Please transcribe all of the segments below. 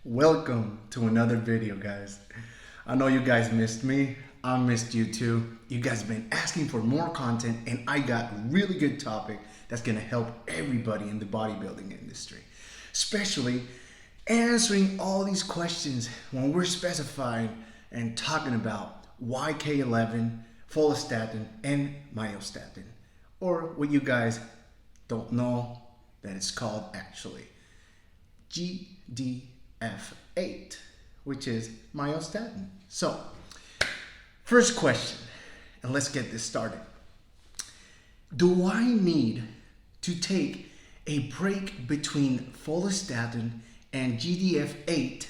Welcome to another video, guys. I know you guys missed me. I missed you too. You guys have been asking for more content, and I got a really good topic that's gonna help everybody in the bodybuilding industry, especially answering all these questions when we're specifying and talking about Yk11, Follistatin, and Miostatin, or what you guys don't know that it's called actually GDF-8, which is myostatin. So, first question, and let's get this started. Do I need to take a break between Follistatin and GDF-8,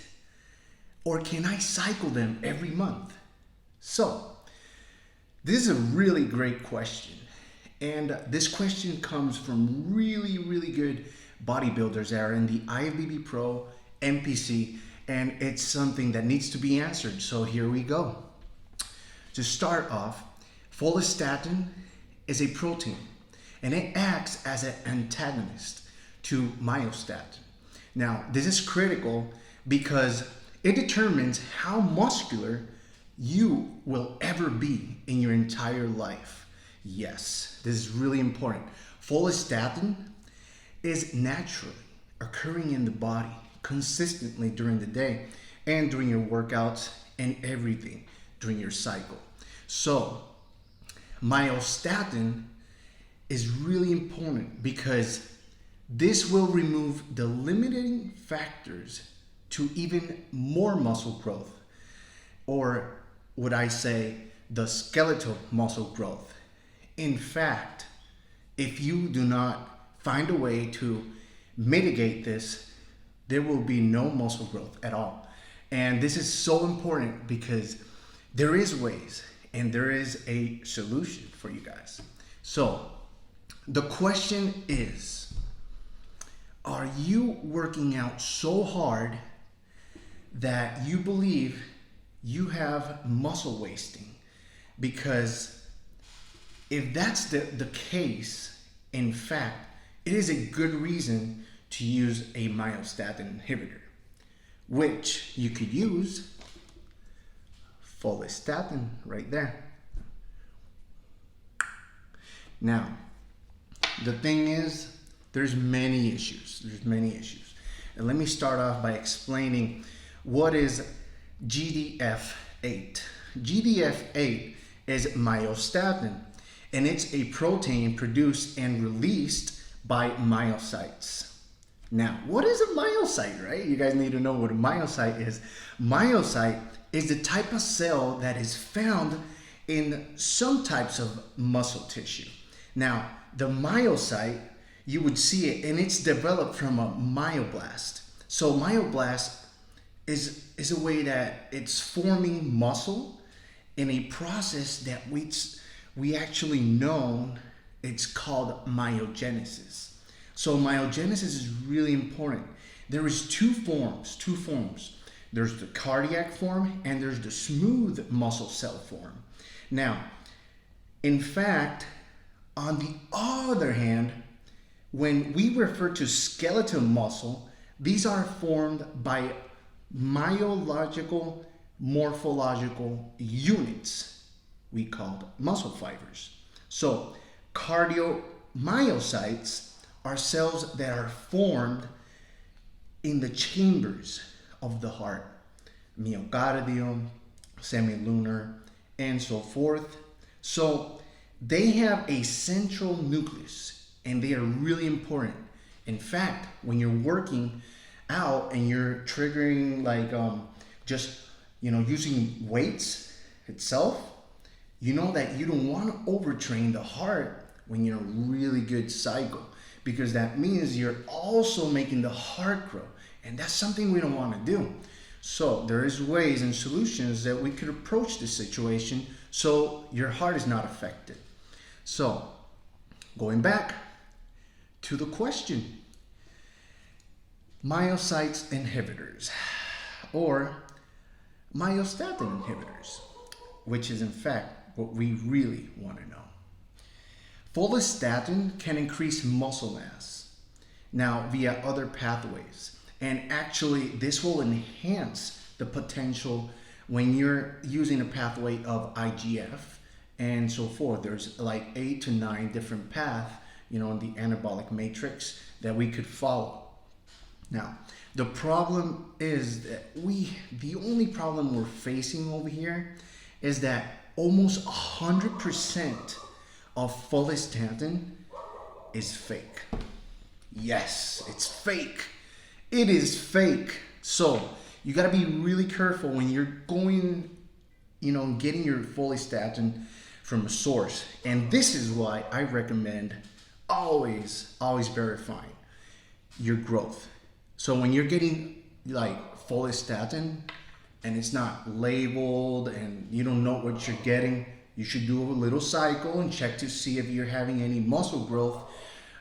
or can I cycle them every month? So, this is a really great question. And this question comes from really good bodybuilders that are in the IFBB Pro, NPC, and it's something that needs to be answered. So here we go. To start off, follistatin is a protein, and it acts as an antagonist to myostatin. Now, this is critical because it determines how muscular you will ever be in your entire life. Yes, this is really important. Follistatin is naturally occurring in the body consistently during the day and during your workouts and everything during your cycle. So, myostatin is really important because this will remove the limiting factors to even more muscle growth, or would I say the skeletal muscle growth. In fact, if you do not find a way to mitigate this, there will be no muscle growth at all. And this is so important because there is ways and there is a solution for you guys. So the question is, are you working out so hard that you believe you have muscle wasting? Because if that's the case, in fact, it is a good reason to use a myostatin inhibitor, which you could use follistatin right there. Now, the thing is, there's many issues. And let me start off by explaining what is GDF-8. GDF-8 is myostatin, and it's a protein produced and released by myocytes. Now, what is a myocyte, right? You guys need to know what a myocyte is. Myocyte is the type of cell that is found in some types of muscle tissue. Now, the myocyte, you would see it, and it's developed from a myoblast. So myoblast is a way that it's forming muscle in a process that we actually know it's called myogenesis. So myogenesis is really important. There is two forms. There's the cardiac form and there's the smooth muscle cell form. Now, in fact, on the other hand, when we refer to skeletal muscle, these are formed by myological morphological units we called muscle fibers. So cardiomyocytes are cells that are formed in the chambers of the heart, myocardium, semilunar, and so forth. So they have a central nucleus, and they are really important. In fact, when you're working out and you're triggering using weights itself, you know that you don't want to overtrain the heart when you're in a really good cycle, because that means you're also making the heart grow, and that's something we don't want to do. So there is ways and solutions that we could approach this situation so your heart is not affected. So going back to the question, myocytes inhibitors or myostatin inhibitors, which is in fact what we really want to know. Follistatin can increase muscle mass now via other pathways, And actually, this will enhance the potential when you're using a pathway of IGF and so forth. There's like 8 to 9 different paths, in the anabolic matrix that we could follow. Now, the problem is that the only problem we're facing over here is that almost 100% of follistatin is fake. Yes, it's fake. It is fake. So you got to be really careful when you're going, getting your follistatin from a source. And this is why I recommend always verifying your growth. So when you're getting like follistatin and it's not labeled and you don't know what you're getting, you should do a little cycle and check to see if you're having any muscle growth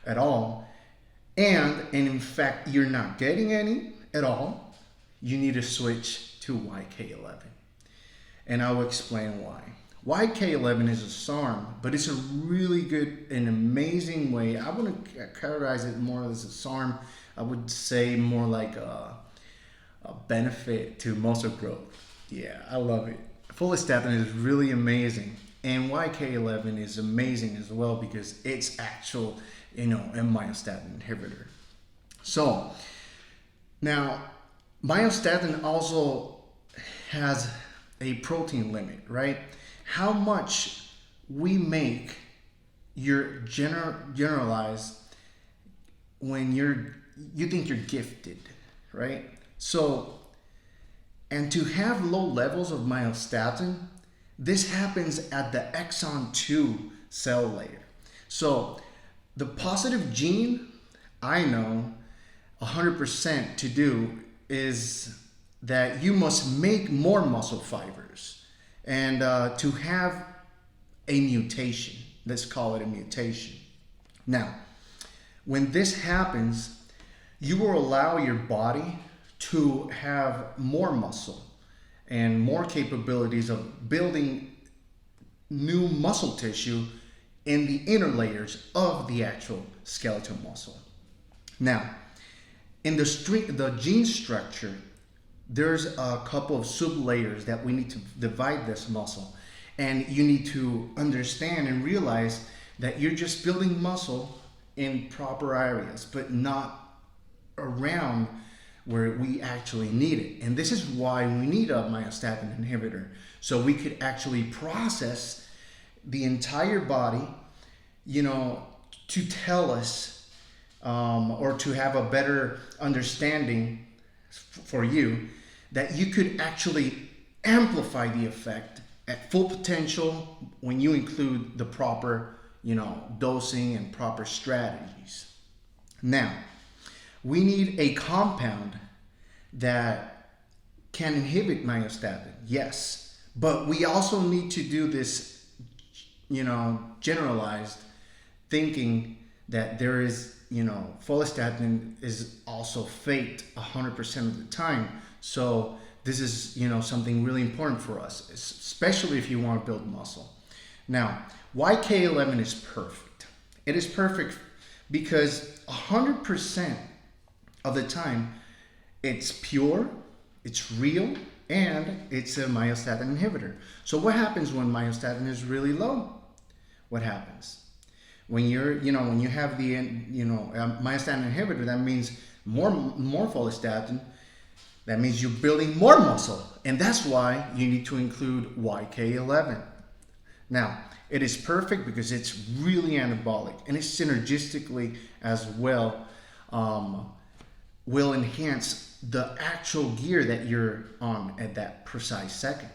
at all. And in fact, you're not getting any at all, you need to switch to Yk11. And I'll explain why. Yk11 is a SARM, but it's a really good and amazing way. I wouldn't categorize it more as a SARM. I would say more like a benefit to muscle growth. Yeah, I love it. Follistatin is really amazing. And Yk11 is amazing as well because it's actual, a myostatin inhibitor. So now myostatin also has a protein limit, right? How much we make your generalized when you think you're gifted, right? So, and to have low levels of myostatin, this happens at the exon 2 cell layer. So the positive gene, I know 100% to do is that you must make more muscle fibers. And to have a mutation, let's call it a mutation. Now, when this happens, you will allow your body to have more muscle and more capabilities of building new muscle tissue in the inner layers of the actual skeletal muscle. Now, in the gene structure, there's a couple of sublayers that we need to divide this muscle. And you need to understand and realize that you're just building muscle in proper areas, but not around where we actually need it. And this is why we need a myostatin inhibitor. So we could actually process the entire body, to tell us or to have a better understanding for you that you could actually amplify the effect at full potential when you include the proper, dosing and proper strategies. Now, we need a compound that can inhibit myostatin, yes, but we also need to do this, generalized thinking that there is, follistatin is also faked 100% of the time. So this is, something really important for us, especially if you want to build muscle. Now, Yk11 is perfect. It is perfect because 100% of the time it's pure, it's real, and it's a myostatin inhibitor. So what happens when myostatin is really low? What happens? When when you have the, myostatin inhibitor, that means more follistatin. That means you're building more muscle. And that's why you need to include Yk11. Now, it is perfect because it's really anabolic and it's synergistically as well will enhance the actual gear that you're on at that precise second,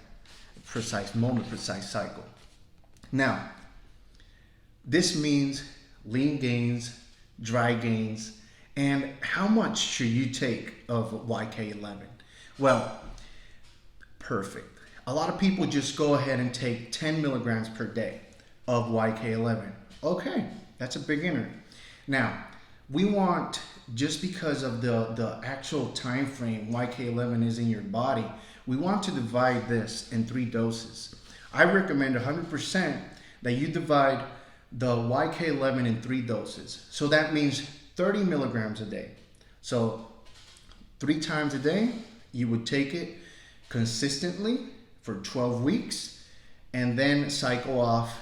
precise moment, precise cycle. Now, this means lean gains, dry gains, and how much should you take of Yk11? Well, perfect. A lot of people just go ahead and take 10 milligrams per day of Yk11. Okay, that's a beginner. Now, we want, just because of the actual time frame Yk11 is in your body, we want to divide this in 3 doses. I recommend 100% that you divide the Yk11 in 3 doses. So that means 30 milligrams a day. So 3 times a day. You would take it consistently for 12 weeks and then cycle off,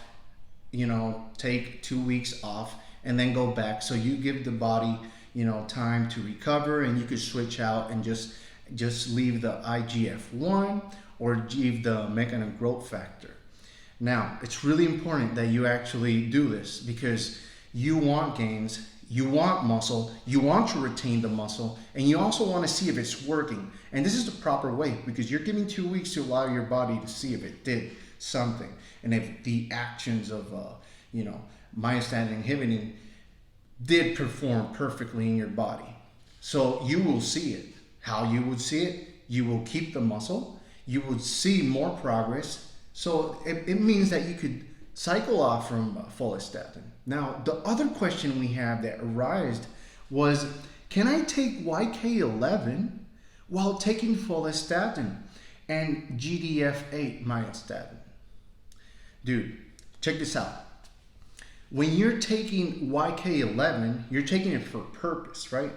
take 2 weeks off and then go back. So you give the body, time to recover, and you could switch out and just leave the IGF-1 or leave the mechanism growth factor. Now, it's really important that you actually do this because you want gains, you want muscle, you want to retain the muscle, and you also want to see if it's working. And this is the proper way because you're giving 2 weeks to allow your body to see if it did something and if the actions of, myostatin inhibiting did perform perfectly in your body. So you will see it. How you would see it? You will keep the muscle. You would see more progress. So it means that you could cycle off from follistatin. Now, the other question we have that arose was, can I take Yk11 while taking follistatin and GDF-8 myostatin? Dude, check this out. When you're taking Yk11, you're taking it for purpose, right?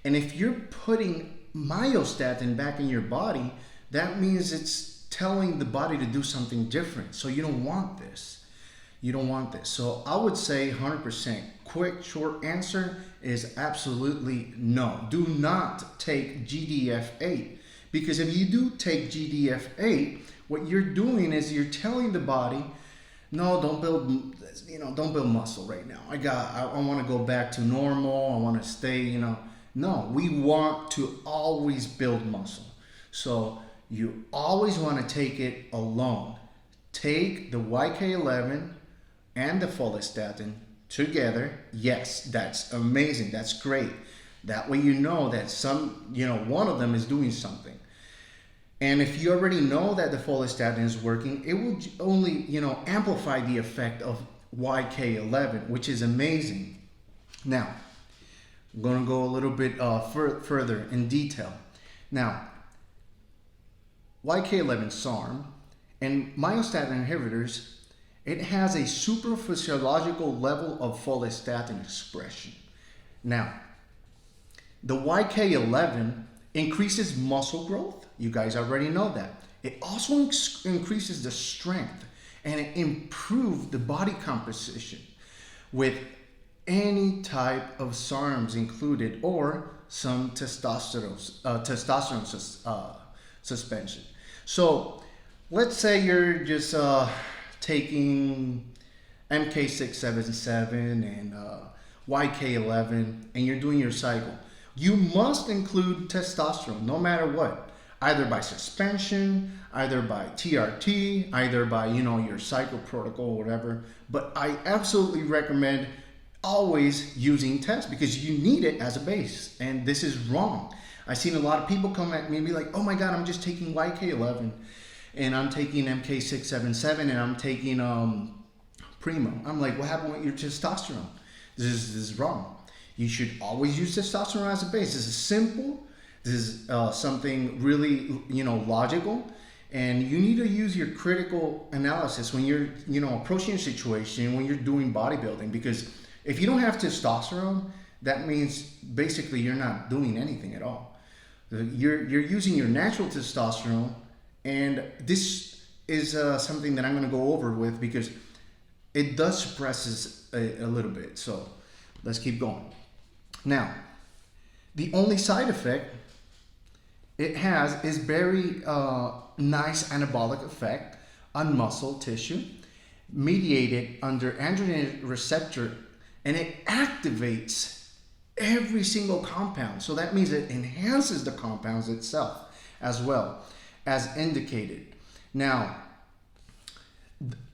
And if you're putting myostatin back in your body, that means it's telling the body to do something different. So you don't want this. You don't want this. So I would say 100% quick, short answer is absolutely no. Do not take GDF-8, because if you do take GDF-8, what you're doing is you're telling the body, no, don't build muscle right now. I want to go back to normal. I want to stay, No, we want to always build muscle. So you always want to take it alone. Take the Yk11 and the follistatin together. Yes, that's amazing. That's great. That way you know that one of them is doing something. And if you already know that the follistatin is working, it will only, amplify the effect of Yk11, which is amazing. Now, I'm going to go a little bit further in detail. Now, Yk11 SARM and myostatin inhibitors, it has a supraphysiological level of follistatin expression. Now, the Yk11 increases muscle growth. You guys already know that. It also increases the strength, and it improves the body composition with any type of SARMs included or some testosterone suspension. So let's say you're just taking MK677 and Yk11 and you're doing your cycle. You must include testosterone no matter what, either by suspension, either by TRT, either by your cycle protocol, whatever. But I absolutely recommend always using test because you need it as a base, and this is wrong. I've seen a lot of people come at me and be like, oh my God, I'm just taking Yk11 and I'm taking MK677 and I'm taking Primo. I'm like, what happened with your testosterone? This is wrong. You should always use testosterone as a base. This is simple. This is something really, logical. And you need to use your critical analysis when you're, approaching a situation, when you're doing bodybuilding, because if you don't have testosterone, that means basically you're not doing anything at all. You're using your natural testosterone, and this is something that I'm going to go over with because it does suppresses a little bit. So let's keep going. Now, the only side effect it has is very nice anabolic effect on muscle tissue, mediated under androgen receptor, and it activates every single compound. So that means it enhances the compounds itself as well as indicated. Now,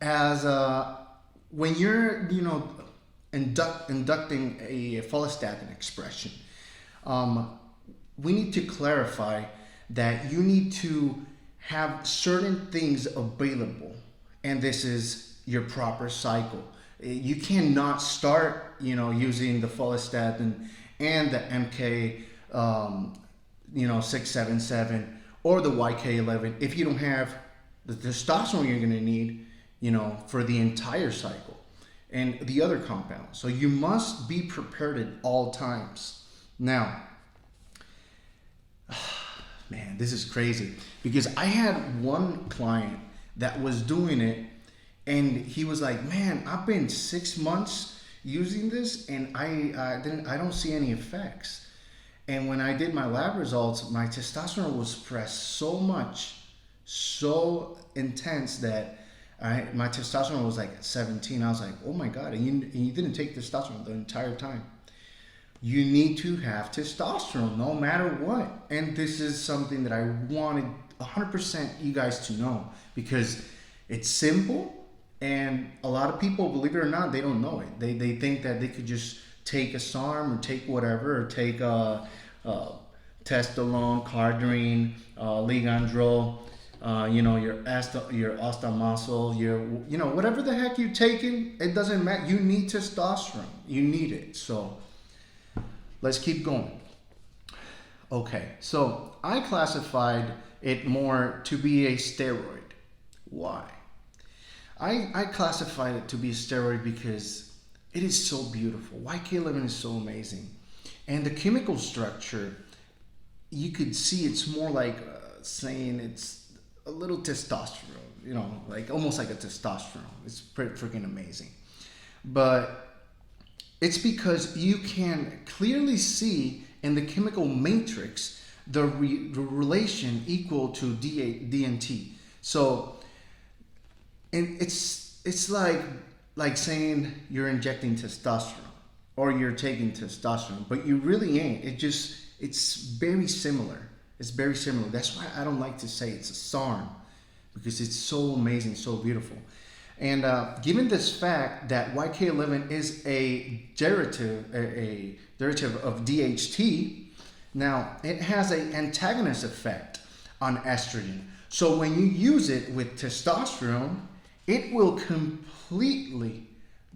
as when you're inducting a follistatin expression, we need to clarify that you need to have certain things available, and this is your proper cycle. You cannot start, using the follistatin and the MK, 677 or the Yk11 if you don't have the testosterone you're going to need, for the entire cycle and the other compounds. So you must be prepared at all times. Now, man, this is crazy. Because I had one client that was doing it, and he was like, man, I've been 6 months using this, and I don't see any effects. And when I did my lab results, my testosterone was suppressed so much, so intense that my testosterone was like 17. I was like, oh my God, and you didn't take testosterone the entire time. You need to have testosterone no matter what. And this is something that I wanted 100% you guys to know, because it's simple, and a lot of people, believe it or not, they don't know it. They think that they could just take a SARM or take whatever, or take testosterone, cardine, ligandrol, your osteomuscle, whatever the heck you're taking, it doesn't matter. You need testosterone. You need it. So let's keep going. Okay, so I classified it more to be a steroid. Why? I classified it to be a steroid because it is so beautiful. Yk11 is so amazing. And the chemical structure, you could see it's more like saying it's a little testosterone, like almost like a testosterone. It's pretty freaking amazing. But it's because you can clearly see in the chemical matrix the relation equal to DNT. So, and it's like saying you're injecting testosterone or you're taking testosterone, but you really ain't. It's very similar. It's very similar. That's why I don't like to say it's a SARM, because it's so amazing, so beautiful. And given this fact that Yk11 is a derivative of DHT, now it has an antagonist effect on estrogen. So when you use it with testosterone, it will completely,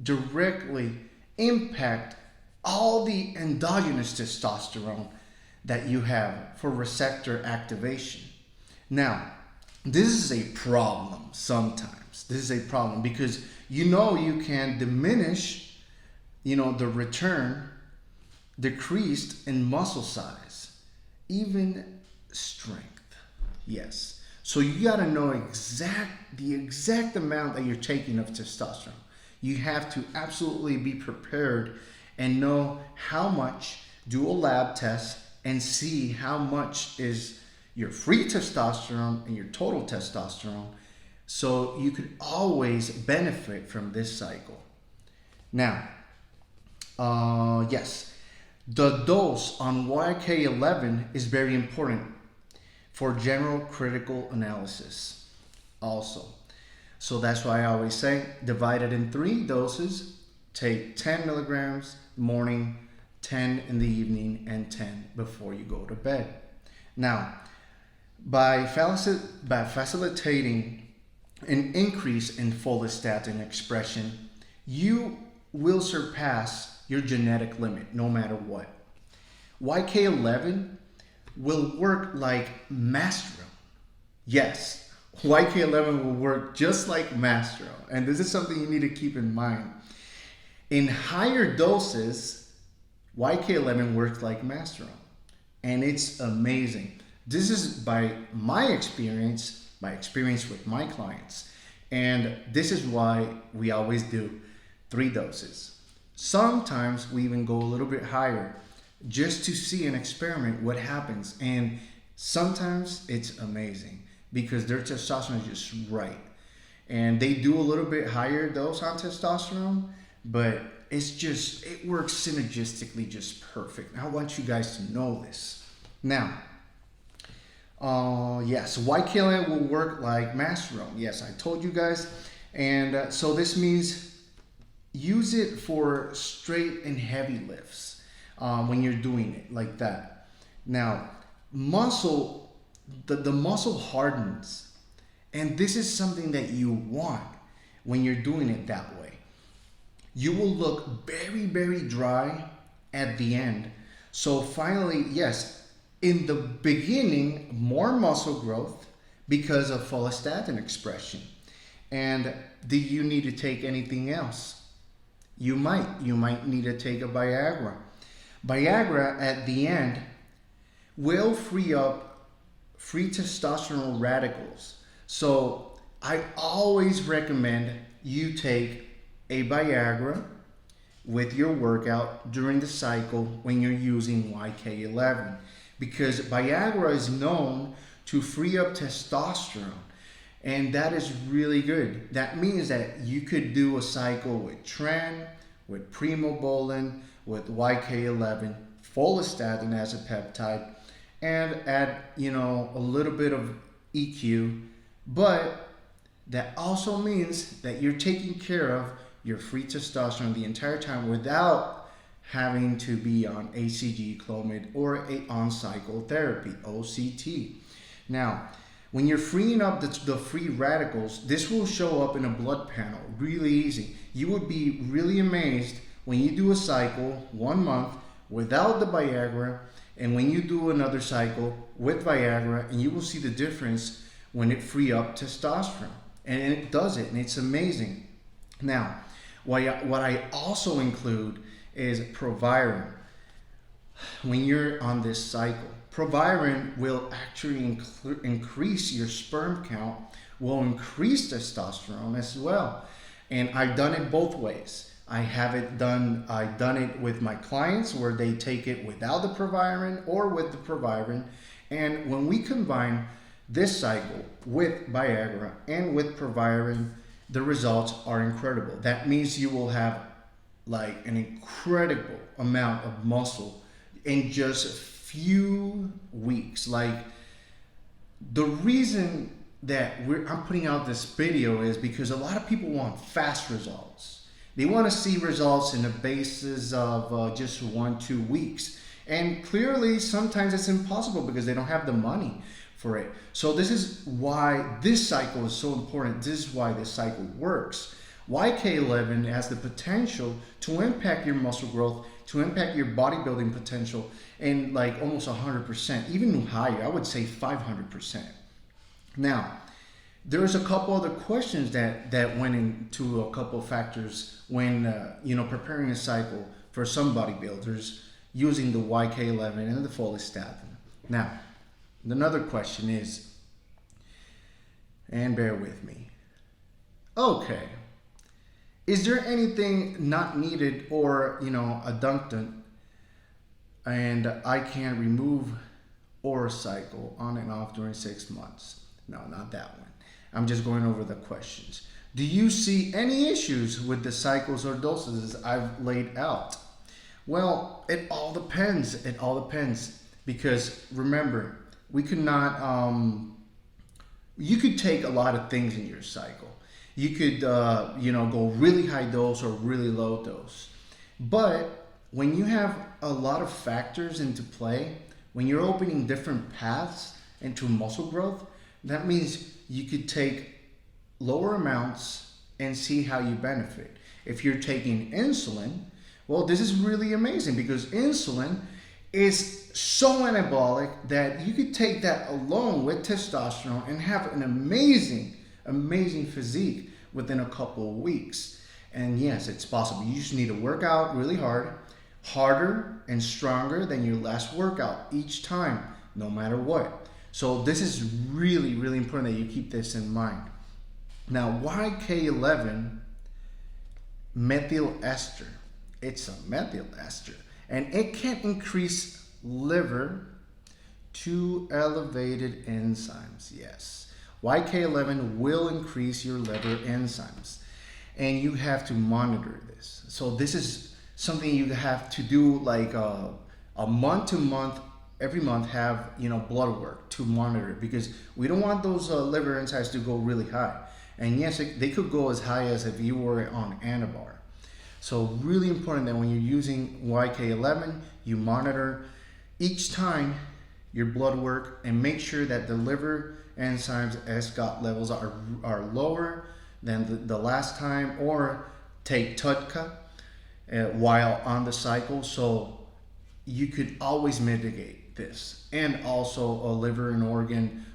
directly impact all the endogenous testosterone that you have for receptor activation. Now, this is a problem sometimes. This is a problem because you can diminish, the return decreased in muscle size, even strength. Yes. So you got to know the exact amount that you're taking of testosterone. You have to absolutely be prepared and know how much, do a lab test and see how much is your free testosterone and your total testosterone, so you could always benefit from this cycle. Now, yes, the dose on Yk11 is very important for general critical analysis also. So that's why I always say divide it in 3 doses. Take 10 milligrams morning, 10 in the evening, and 10 before you go to bed. Now, by facilitating an increase in follistatin expression, you will surpass your genetic limit no matter what. Yk11 will work like Mastro. Yes, Yk11 will work just like Mastro. And this is something you need to keep in mind. In higher doses, Yk11 works like Mastro. And it's amazing. This is by my experience with my clients. And this is why we always do 3 doses. Sometimes we even go a little bit higher just to see and experiment what happens. And sometimes it's amazing because their testosterone is just right. And they do a little bit higher dose on testosterone, but it works synergistically just perfect. I want you guys to know this. Now, yes, Yk11 will work like Masterone. Yes, I told you guys. And so this means use it for straight and heavy lifts when you're doing it like that. Now, the muscle hardens. And this is something that you want when you're doing it that way. You will look very, very dry at the end. So finally, yes, in the beginning, more muscle growth because of follistatin expression. And do you need to take anything else? You might need to take a Viagra. Viagra at the end will free up free testosterone radicals. So I always recommend you take a Viagra with your workout during the cycle when you're using Yk11, because Viagra is known to free up testosterone, and that is really good. That means that you could do a cycle with Tren, with Primobolan, with Yk11, Follistatin as a peptide, and add, a little bit of EQ, but that also means that you're taking care of your free testosterone the entire time without having to be on HCG, Clomid, or a on-cycle therapy, OCT. Now, when you're freeing up the free radicals, this will show up in a blood panel really easy. You would be really amazed when you do a cycle 1 month without the Viagra, and when you do another cycle with Viagra, and you will see the difference when it free up testosterone. And it does it, and it's amazing. Now, what I also include is Proviron. When you're on this cycle, Proviron will actually increase your sperm count, will increase testosterone as well. And I've done it both ways. I've done it with my clients where they take it without the Proviron or with the Proviron. And when we combine this cycle with Viagra and with Proviron, the results are incredible. That means you will have like an incredible amount of muscle in just a few weeks. Like, the reason that I'm putting out this video is because a lot of people want fast results. They want to see results in the basis of just 1-2 weeks. And clearly, sometimes it's impossible because they don't have the money for it. So this is why this cycle is so important. This is why this cycle works. Yk11 has the potential to impact your muscle growth, to impact your bodybuilding potential in like almost 100%, even higher. I would say 500%. Now, there's a couple other questions that went into a couple of factors when preparing a cycle for some bodybuilders using the Yk11 and the Follistatin. Now, another question is, and bear with me, okay, is there anything not needed or adjunctant and I can remove or cycle on and off during 6 months? No, not that one. I'm just going over the questions. Do you see any issues with the cycles or dosages I've laid out? Well, it all depends. It all depends, because remember, we could not, you could take a lot of things in your cycle. You could, go really high dose or really low dose. But when you have a lot of factors into play, when you're opening different paths into muscle growth, that means you could take lower amounts and see how you benefit. If you're taking insulin, well, this is really amazing because insulin is so anabolic that you could take that alone with testosterone and have an amazing physique within a couple of weeks. And yes, it's possible. You just need to work out really hard, harder and stronger than your last workout each time, no matter what. So this is really, really important that you keep this in mind. Now, Yk11 methyl ester. It's a methyl ester, and it can increase liver to elevated enzymes. Yes, Yk11 will increase your liver enzymes, and you have to monitor this. So this is something you have to do like a month to month. Every month have blood work to monitor it, because we don't want those liver enzymes to go really high. And yes, they could go as high as if you were on Anabar. So really important that when you're using Yk11, you monitor each time your blood work and make sure that the liver enzymes SGOT levels are lower than the last time, or take TUDCA while on the cycle, so you could always mitigate this. And also a liver and organ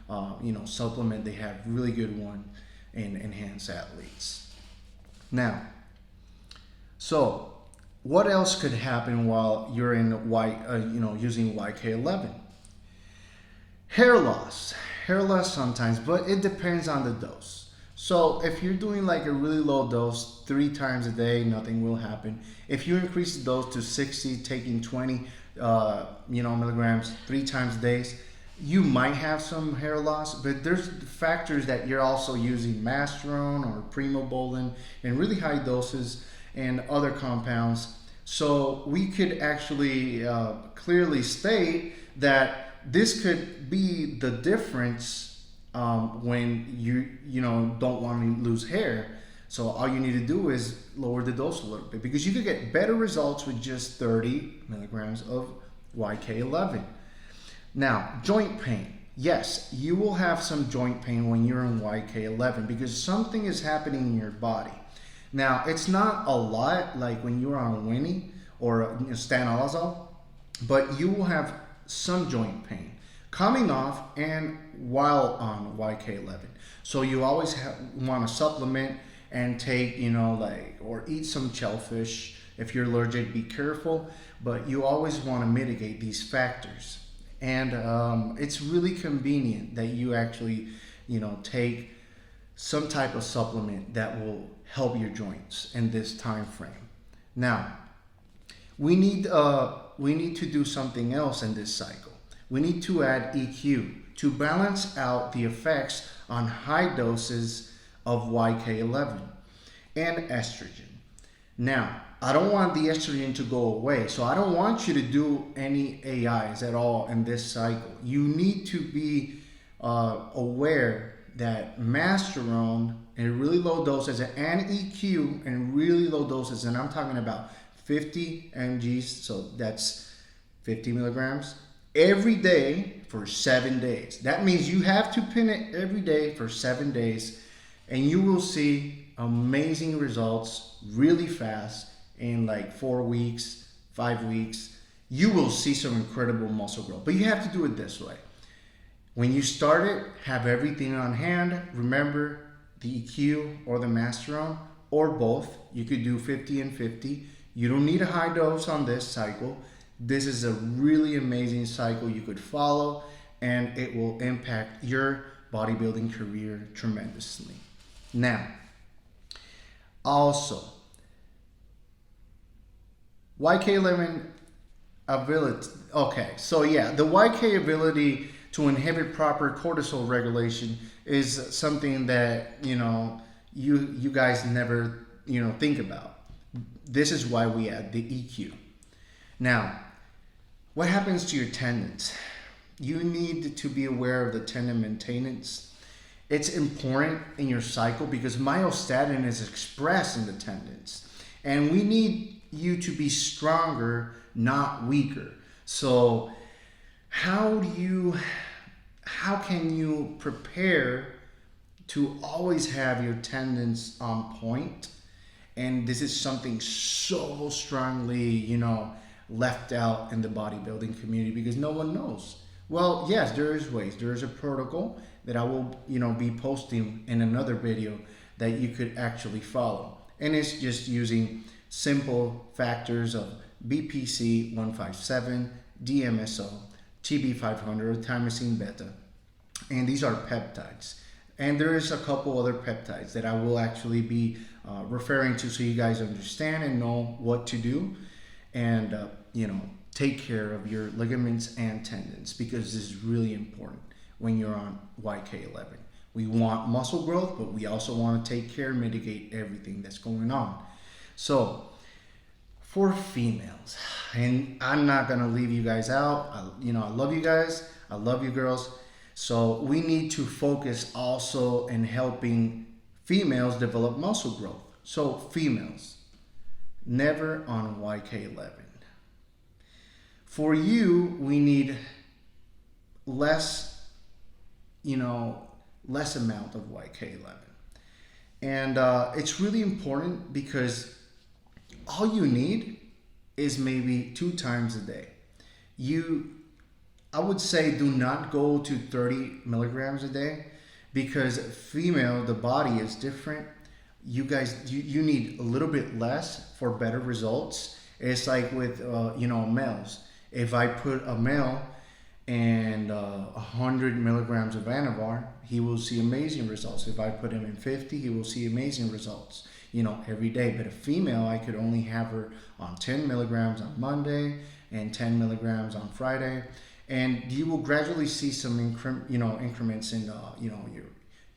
supplement. They have really good one in enhanced athletes. Now, so what else could happen while you're in using Yk11? Hair loss sometimes, but it depends on the dose. So if you're doing like a really low dose 3 times a day, nothing will happen. If you increase the dose to 60, taking 20 milligrams 3 times a day, you might have some hair loss, but there's factors that you're also using masterone or primobolan in really high doses and other compounds. So we could actually clearly state that this could be the difference when you don't want to lose hair. So all you need to do is lower the dose a little bit, because you could get better results with just 30 milligrams of Yk11. Now, joint pain. Yes, you will have some joint pain when you're on Yk11 because something is happening in your body. Now, it's not a lot like when you're on Winnie or stanozolol, but you will have some joint pain coming off and while on Yk11. So you always want to supplement and take, or eat some shellfish. If you're allergic, be careful, but you always want to mitigate these factors. And it's really convenient that you actually, take some type of supplement that will help your joints in this time frame. Now, we need to do something else in this cycle. We need to add EQ to balance out the effects on high doses of Yk11 and estrogen. Now, I don't want the estrogen to go away, so I don't want you to do any AIs at all in this cycle. You need to be aware that masterone in really low doses and EQ in really low doses, and I'm talking about 50 mgs, so that's 50 milligrams, every day for 7 days. That means you have to pin it every day for 7 days, and you will see amazing results really fast in like 4 weeks, 5 weeks. You will see some incredible muscle growth, but you have to do it this way. When you start it, have everything on hand. Remember the EQ or the masterone or both. You could do 50 and 50. You don't need a high dose on this cycle. This is a really amazing cycle you could follow, and it will impact your bodybuilding career tremendously. Now, also, Yk11 ability. Okay, so yeah, the Yk ability to inhibit proper cortisol regulation is something that you guys never think about. This is why we add the EQ. Now, what happens to your tendons? You need to be aware of the tendon maintenance. It's important in your cycle because myostatin is expressed in the tendons, and we need you to be stronger, not weaker. So how can you prepare to always have your tendons on point? And this is something so strongly, left out in the bodybuilding community because no one knows. Well, yes, there is ways. There is a protocol that I will, be posting in another video that you could actually follow. And it's just using simple factors of BPC 157, DMSO, TB500, tyrosine beta. And these are peptides. And there is a couple other peptides that I will actually be referring to so you guys understand and know what to do and, take care of your ligaments and tendons, because this is really important when you're on Yk11. We want muscle growth, but we also want to take care and mitigate everything that's going on. So for females, and I'm not going to leave you guys out. I love you guys. I love you girls. So we need to focus also in helping females develop muscle growth. So females, never on Yk11. For you, we need less amount of Yk11. And it's really important because all you need is maybe 2 times a day. I would say do not go to 30 milligrams a day because female, the body is different. You guys, you need a little bit less for better results. It's like with, males. If I put a male and 100 milligrams of Anavar, he will see amazing results. If I put him in 50, he will see amazing results, every day. But a female, I could only have her on 10 milligrams on Monday and 10 milligrams on Friday. And you will gradually see some increments in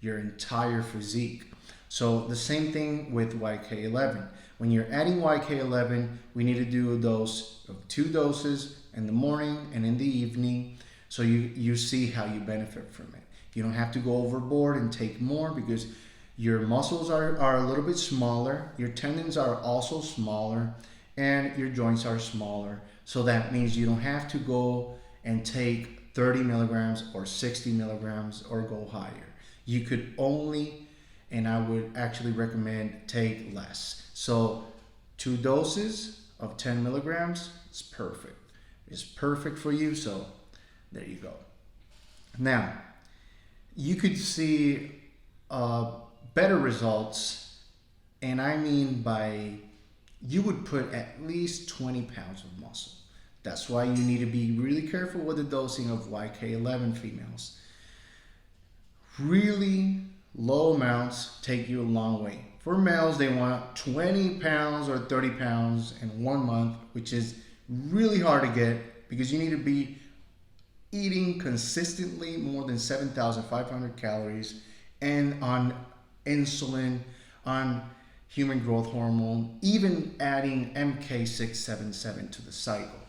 your entire physique. So the same thing with Yk11. When you're adding Yk11, we need to do a dose of 2 doses in the morning and in the evening, so you see how you benefit from it. You don't have to go overboard and take more, because your muscles are a little bit smaller, your tendons are also smaller, and your joints are smaller. So that means you don't have to go and take 30 milligrams or 60 milligrams or go higher. You could only, and I would actually recommend, take less. So 2 doses of 10 milligrams is perfect. It's perfect for you, so there you go. Now, you could see better results, and I mean by, you would put at least 20 pounds of muscle. That's why you need to be really careful with the dosing of Yk11 females. Really low amounts take you a long way. For males, they want 20 pounds or 30 pounds in 1 month, which is really hard to get, because you need to be eating consistently more than 7,500 calories and on insulin, on human growth hormone, even adding Yk11 to the cycle.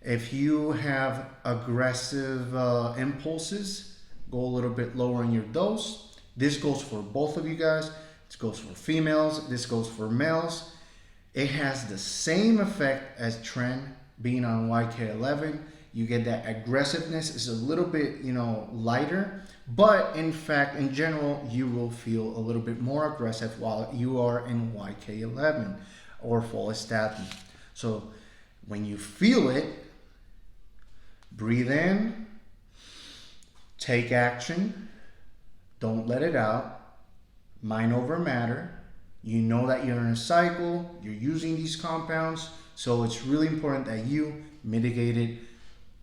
If you have aggressive impulses, go a little bit lower in your dose. This goes for both of you guys. This goes for females. This goes for males. It has the same effect as Tren being on Yk11. You get that aggressiveness. It's a little bit, lighter, but in fact, in general, you will feel a little bit more aggressive while you are in Yk11 or Follistatin. So when you feel it, breathe in, take action, don't let it out, mind over matter. You know that you're in a cycle, you're using these compounds, so it's really important that you mitigate it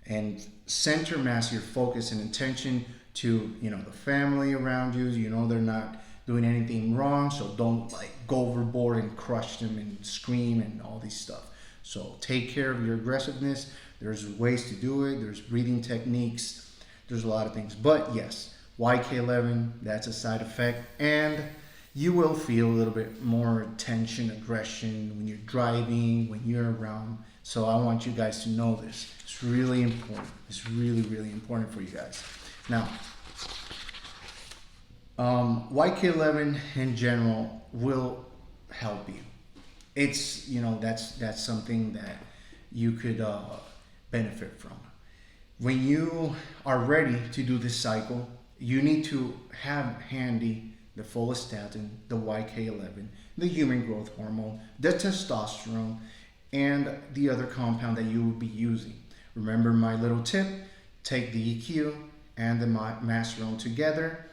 and center mass your focus and attention to the family around you. They're not doing anything wrong, so don't go overboard and crush them and scream and all these stuff. So take care of your aggressiveness. There's ways to do it. There's breathing techniques. There's a lot of things. But yes, Yk11, that's a side effect, and you will feel a little bit more tension, aggression when you're driving, when you're around. So I want you guys to know this. It's really important. It's really, really important for you guys. Now, Yk11 in general will help you. It's, that's something that you could benefit from. When you are ready to do this cycle, you need to have handy the Follistatin, the Yk11, the human growth hormone, the testosterone, and the other compound that you will be using. Remember my little tip: take the EQ and the masterone together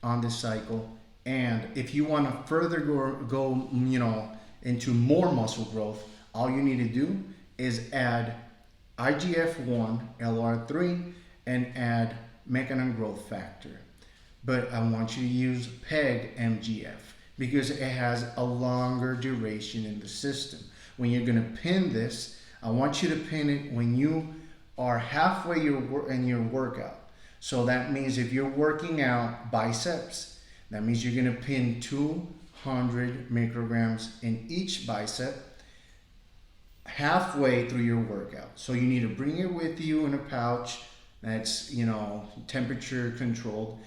on this cycle. And if you want to further go into more muscle growth, all you need to do is add IGF-1, LR3, and add mechanism growth factor. But I want you to use PEG MGF because it has a longer duration in the system. When you're going to pin this, I want you to pin it when you are halfway in your workout. So that means if you're working out biceps, that means you're going to pin 200 micrograms in each bicep halfway through your workout. So you need to bring it with you in a pouch that's, temperature controlled.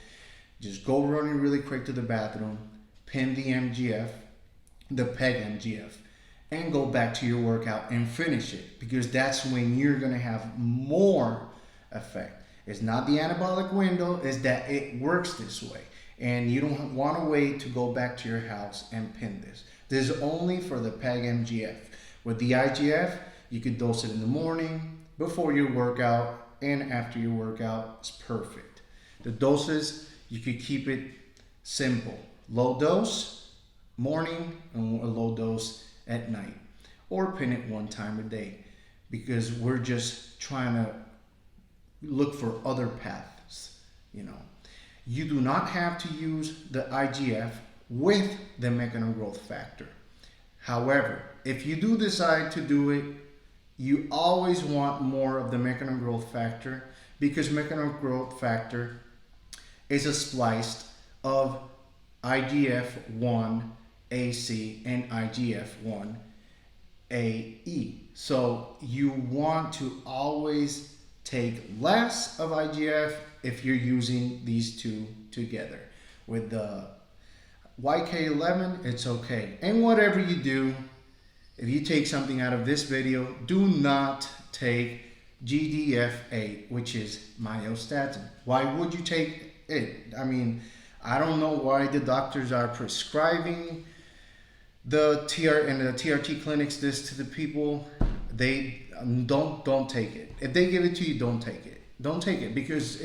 Just go running really quick to the bathroom, pin the MGF, the PEG MGF, and go back to your workout and finish it, because that's when you're going to have more effect. It's not the anabolic window, it's that it works this way. And you don't want to wait to go back to your house and pin this. This is only for the PEG MGF. With the IGF, you could dose it in the morning, before your workout, and after your workout. It's perfect. The doses, you could keep it simple. Low dose, morning, and a low dose at night. Or pin it one time a day, because we're just trying to look for other paths. You know, you do not have to use the IGF with the mechanism growth factor. However, if you do decide to do it, you always want more of the mechanism growth factor, because mechanism growth factor is a splice of IGF-1 AC and IGF-1 AE. So you want to always take less of IGF if you're using these two together. With the Yk11, it's okay. And whatever you do, if you take something out of this video, do not take GDF-8, which is myostatin. Why would you take it? I mean, I don't know why the doctors are prescribing the TRT clinics this to the people. They don't take it. If they give it to you, don't take it. Don't take it, because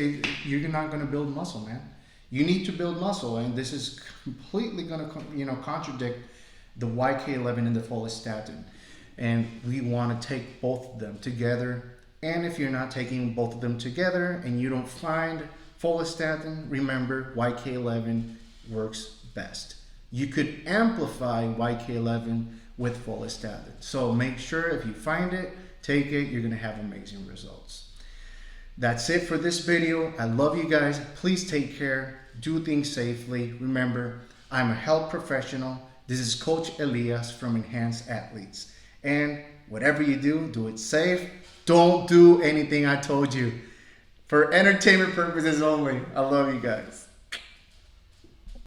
you're not going to build muscle, man. You need to build muscle, and this is completely going to contradict the Yk11 and the Follistatin. And we want to take both of them together. And if you're not taking both of them together and you don't find Follistatin, remember Yk11 works best. You could amplify Yk11 with Follistatin. So make sure if you find it, take it. You're going to have amazing results. That's it for this video. I love you guys. Please take care. Do things safely. Remember, I'm a health professional. This is Coach Elias from Enhanced Athletes. And whatever you do, do it safe. Don't do anything I told you. For entertainment purposes only. I love you guys.